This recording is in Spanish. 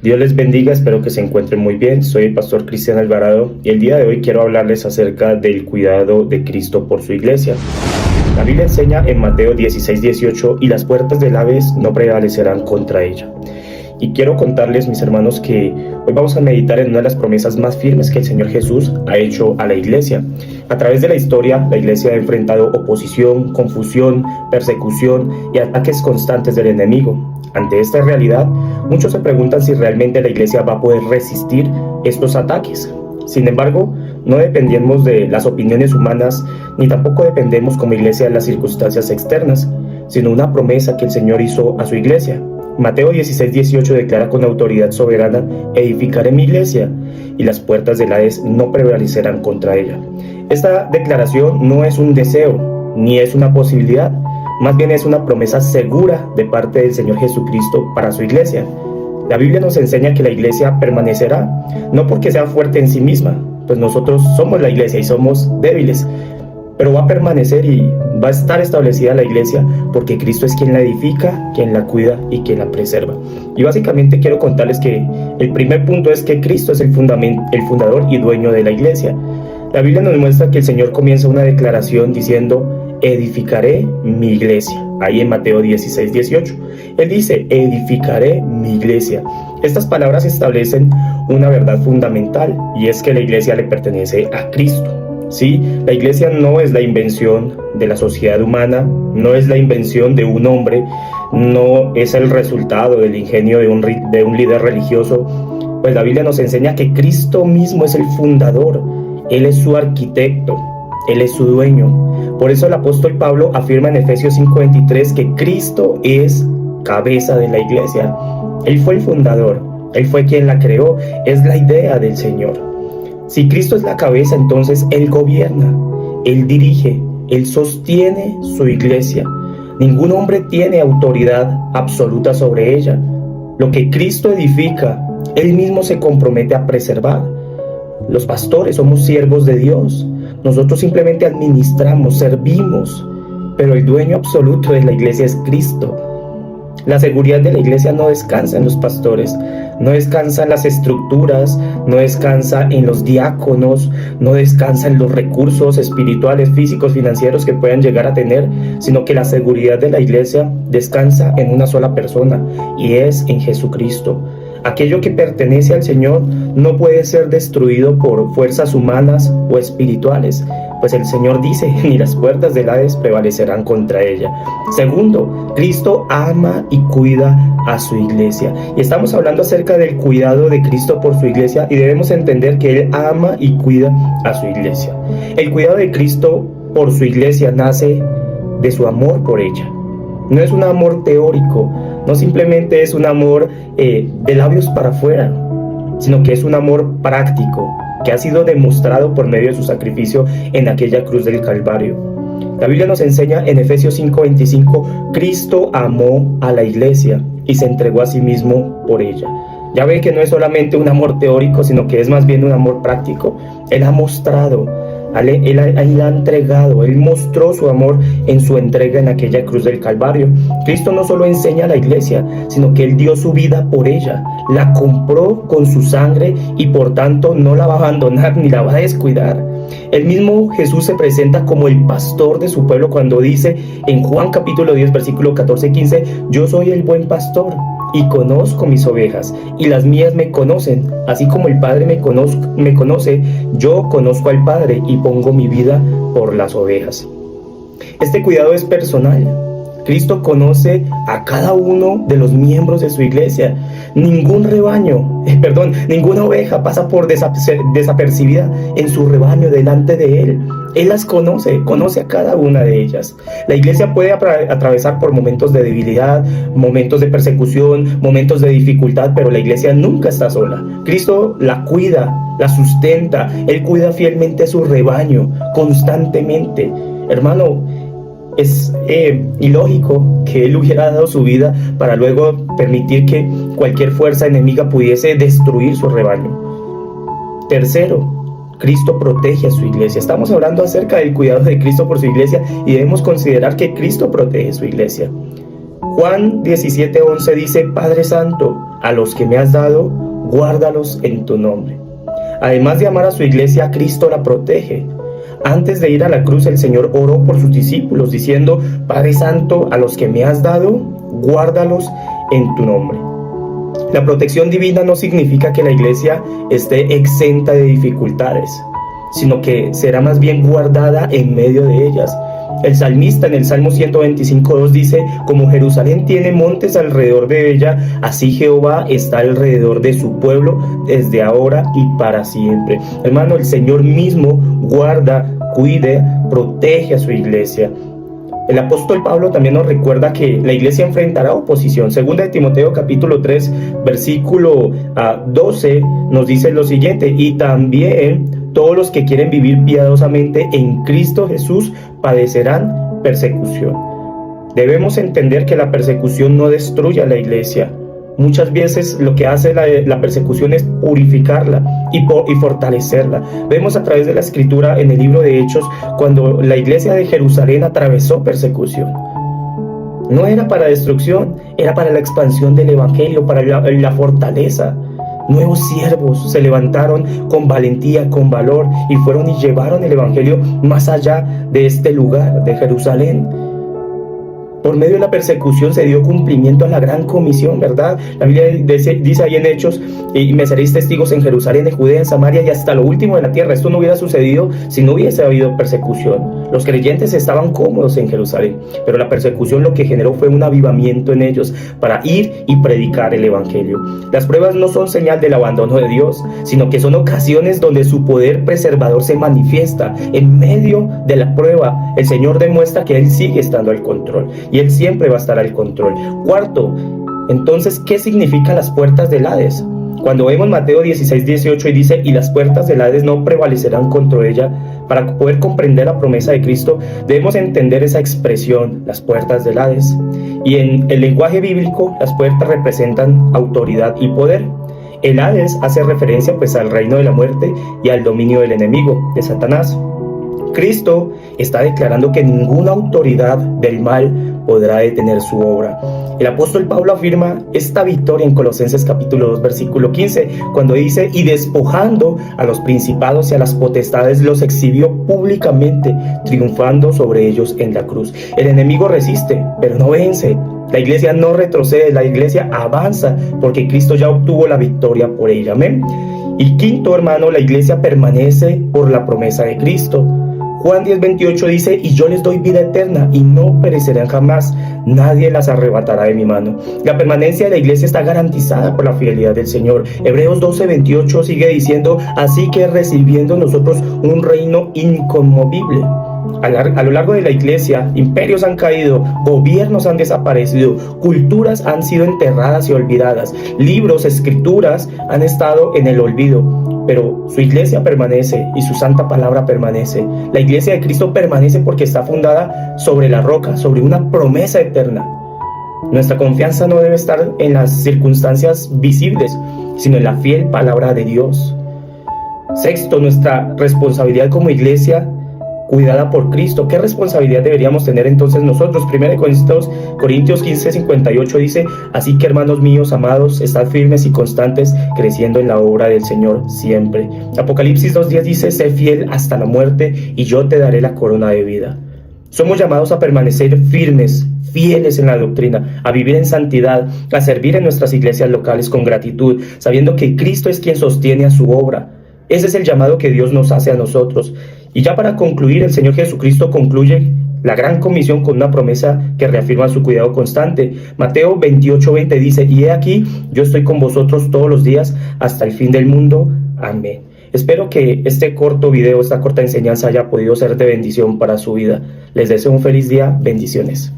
Dios les bendiga, espero que se encuentren muy bien. Soy el pastor Cristian Alvarado y el día de hoy quiero hablarles acerca del cuidado de Cristo por su iglesia. La Biblia enseña en Mateo 16:18, y las puertas del Hades no prevalecerán contra ella. Y quiero contarles, mis hermanos, que hoy vamos a meditar en una de las promesas más firmes que el Señor Jesús ha hecho a la iglesia. A través de la historia, la iglesia ha enfrentado oposición, confusión, persecución y ataques constantes del enemigo. Ante esta realidad, muchos se preguntan si realmente la iglesia va a poder resistir estos ataques. Sin embargo, no dependemos de las opiniones humanas, ni tampoco dependemos como iglesia de las circunstancias externas, sino una promesa que el Señor hizo a su iglesia. Mateo 16:18 declara con autoridad soberana: edificaré mi iglesia, y las puertas del Hades no prevalecerán contra ella. Esta declaración no es un deseo, ni es una posibilidad, más bien es una promesa segura de parte del Señor Jesucristo para su iglesia. La Biblia nos enseña que la iglesia permanecerá, no porque sea fuerte en sí misma, pues nosotros somos la iglesia y somos débiles, pero va a permanecer y va a estar establecida la iglesia porque Cristo es quien la edifica, quien la cuida y quien la preserva. Y básicamente quiero contarles que el primer punto es que Cristo es el fundador y dueño de la iglesia. La Biblia nos muestra que el Señor comienza una declaración diciendo: edificaré mi iglesia. Ahí en Mateo 16:18. Él dice: edificaré mi iglesia. Estas palabras establecen una verdad fundamental, y es que la iglesia le pertenece a Cristo. Sí, la iglesia no es la invención de la sociedad humana, no es la invención de un hombre, no es el resultado del ingenio de un líder religioso, pues la Biblia nos enseña que Cristo mismo es el fundador, Él es su arquitecto, Él es su dueño. Por eso el apóstol Pablo afirma en Efesios 5:23 que Cristo es cabeza de la iglesia. Él fue el fundador, Él fue quien la creó, es la idea del Señor. Si Cristo es la cabeza, entonces Él gobierna, Él dirige, Él sostiene su iglesia. Ningún hombre tiene autoridad absoluta sobre ella. Lo que Cristo edifica, Él mismo se compromete a preservar. Los pastores somos siervos de Dios. Nosotros simplemente administramos, servimos, pero el dueño absoluto de la iglesia es Cristo. La seguridad de la iglesia no descansa en los pastores, no descansa en las estructuras, no descansa en los diáconos, no descansa en los recursos espirituales, físicos, financieros que puedan llegar a tener, sino que la seguridad de la iglesia descansa en una sola persona, y es en Jesucristo. Aquello que pertenece al Señor no puede ser destruido por fuerzas humanas o espirituales, pues el Señor dice: ni las puertas del Hades prevalecerán contra ella. Segundo, Cristo ama y cuida a su iglesia. Y estamos hablando acerca del cuidado de Cristo por su iglesia, y debemos entender que Él ama y cuida a su iglesia. El cuidado de Cristo por su iglesia nace de su amor por ella. No es un amor teórico, no simplemente es un amor de labios para afuera, sino que es un amor práctico, que ha sido demostrado por medio de su sacrificio en aquella cruz del Calvario. La Biblia nos enseña en Efesios 5:25, Cristo amó a la iglesia y se entregó a sí mismo por ella. Ya ven que no es solamente un amor teórico, sino que es más bien un amor práctico. Él ha mostrado, Él ha entregado, Él mostró su amor en su entrega en aquella cruz del Calvario. Cristo no solo enseña a la iglesia, sino que Él dio su vida por ella, la compró con su sangre y por tanto no la va a abandonar ni la va a descuidar. El mismo Jesús se presenta como el pastor de su pueblo cuando dice en Juan capítulo 10 versículo 14-15, yo soy el buen pastor y conozco mis ovejas, y las mías me conocen, así como el Padre me conoce, yo conozco al Padre y pongo mi vida por las ovejas. Este cuidado es personal. Cristo conoce a cada uno de los miembros de su iglesia. Ninguna oveja pasa por desapercibida en su rebaño delante de Él. Él las conoce a cada una de ellas. La iglesia puede atravesar por momentos de debilidad, momentos de persecución, momentos de dificultad, pero la iglesia nunca está sola. Cristo la cuida, la sustenta, Él cuida fielmente su rebaño, constantemente. Hermano, es ilógico que Él hubiera dado su vida para luego permitir que cualquier fuerza enemiga pudiese destruir su rebaño. Tercero, Cristo protege a su iglesia. Estamos hablando acerca del cuidado de Cristo por su iglesia y debemos considerar que Cristo protege su iglesia. Juan 17:11 dice: Padre Santo, a los que me has dado, guárdalos en tu nombre. Además de amar a su iglesia, Cristo la protege. Antes de ir a la cruz, el Señor oró por sus discípulos, diciendo: Padre Santo, a los que me has dado, guárdalos en tu nombre. La protección divina no significa que la iglesia esté exenta de dificultades, sino que será más bien guardada en medio de ellas. El salmista en el Salmo 125:2 dice: como Jerusalén tiene montes alrededor de ella, así Jehová está alrededor de su pueblo desde ahora y para siempre. Hermano, el Señor mismo guarda, cuida, protege a su iglesia. El apóstol Pablo también nos recuerda que la iglesia enfrentará oposición. Segunda de Timoteo capítulo 3 versículo 12 nos dice lo siguiente: y también todos los que quieren vivir piadosamente en Cristo Jesús padecerán persecución. Debemos entender que la persecución no destruye a la iglesia. Muchas veces lo que hace la persecución es purificarla y fortalecerla. Vemos a través de la escritura en el libro de Hechos cuando la iglesia de Jerusalén atravesó persecución. No era para destrucción, era para la expansión del evangelio, para la fortaleza. Nuevos siervos se levantaron con valentía, con valor, y fueron y llevaron el evangelio más allá de este lugar, de Jerusalén. Por medio de la persecución se dio cumplimiento a la gran comisión, ¿verdad? La Biblia dice ahí en Hechos: y me seréis testigos en Jerusalén, en Judea, en Samaria y hasta lo último de la tierra. Esto no hubiera sucedido si no hubiese habido persecución. Los creyentes estaban cómodos en Jerusalén, pero la persecución lo que generó fue un avivamiento en ellos para ir y predicar el evangelio. Las pruebas no son señal del abandono de Dios, sino que son ocasiones donde su poder preservador se manifiesta. En medio de la prueba, el Señor demuestra que Él sigue estando al control. Y Él siempre va a estar al control. Cuarto, entonces, ¿qué significan las puertas del Hades? Cuando vemos Mateo 16:18 y dice: y las puertas del Hades no prevalecerán contra ella, para poder comprender la promesa de Cristo, debemos entender esa expresión, las puertas del Hades. Y en el lenguaje bíblico, las puertas representan autoridad y poder. El Hades hace referencia pues al reino de la muerte y al dominio del enemigo, de Satanás. Cristo está declarando que ninguna autoridad del mal podrá detener su obra. El apóstol Pablo afirma esta victoria en Colosenses capítulo 2 versículo 15, cuando dice: y despojando a los principados y a las potestades los exhibió públicamente, triunfando sobre ellos en la cruz. El enemigo resiste, pero no vence. La iglesia no retrocede, la iglesia avanza, porque Cristo ya obtuvo la victoria por ella. Amén. Y quinto, hermano, la iglesia permanece por la promesa de Cristo. Juan 10:28 dice: y yo les doy vida eterna y no perecerán jamás, nadie las arrebatará de mi mano. La permanencia de la iglesia está garantizada por la fidelidad del Señor. Hebreos 12:28 sigue diciendo: así que recibiendo nosotros un reino inconmovible. A lo largo de la iglesia, imperios han caído, gobiernos han desaparecido, culturas han sido enterradas y olvidadas, libros, escrituras han estado en el olvido, pero su iglesia permanece y su santa palabra permanece. La iglesia de Cristo permanece porque está fundada sobre la roca, sobre una promesa eterna. Nuestra confianza no debe estar en las circunstancias visibles, sino en la fiel palabra de Dios. Sexto, nuestra responsabilidad como iglesia cuidada por Cristo. ¿Qué responsabilidad deberíamos tener entonces nosotros? 1 Corintios 15:58 dice: así que, hermanos míos amados, estad firmes y constantes, creciendo en la obra del Señor siempre. Apocalipsis 2:10 dice: sé fiel hasta la muerte y yo te daré la corona de vida. Somos llamados a permanecer firmes, fieles en la doctrina, a vivir en santidad, a servir en nuestras iglesias locales con gratitud, sabiendo que Cristo es quien sostiene a su obra. Ese es el llamado que Dios nos hace a nosotros. Y ya para concluir, el Señor Jesucristo concluye la gran comisión con una promesa que reafirma su cuidado constante. Mateo 28:20 dice: y he aquí, yo estoy con vosotros todos los días hasta el fin del mundo. Amén. Espero que este corto video, esta corta enseñanza haya podido ser de bendición para su vida. Les deseo un feliz día. Bendiciones.